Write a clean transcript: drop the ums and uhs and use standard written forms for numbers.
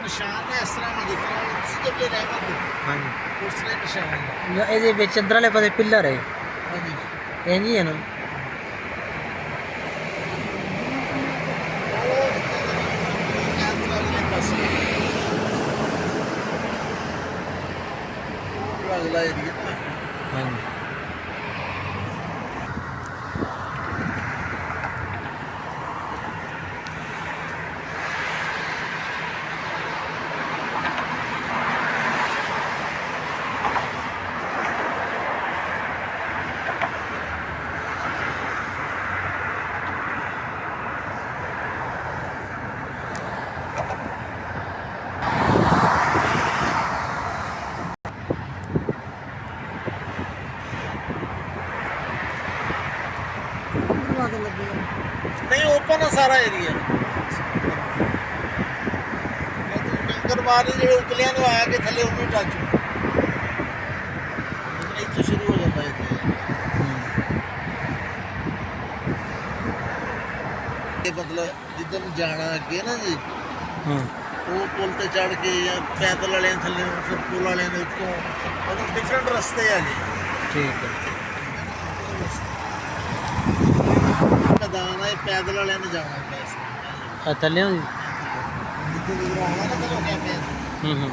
ਨਿਸ਼ਾਨ ਨੇ ਇਸ ਤਰ੍ਹਾਂ ਨਹੀਂ, ਜਿਸ ਤਰ੍ਹਾਂ ਉਸ ਜਬਲੇ ਰਹਿਮਤ ਹਾਂਜੀ ਉਸ ਤਰ੍ਹਾਂ ਹੀ ਨਿਸ਼ਾਨ ਹੈ। ਇਹਦੇ ਵਿੱਚ ਅੰਦਰ ਵਾਲੇ ਪਾਸੇ ਪਿੱਲਰ ਹੈ ਹਾਂਜੀ ਇੰਝ ਹੀ ਹੈ ਨਾ। ਅਗਲਾ ਏਰੀਆ ਹਾਂਜੀ नहीं ओपन है सारा एरिया। टंकर मारी जो उतलिया ने आया के थले उन्हें टच इतना शुरू हो जाता है ये मतलब जिधर जाना अगे ना जी वो पुल ते चढ़ के या पैदल वाले थले फिर पुल वाले ने उत्तों मतलब डिफरेंट रास्ते है जी। ठीक है मैदान है पैदल वाले ने जाना पैसे थले जिधर आना ना चलो क्या पैदल हम्म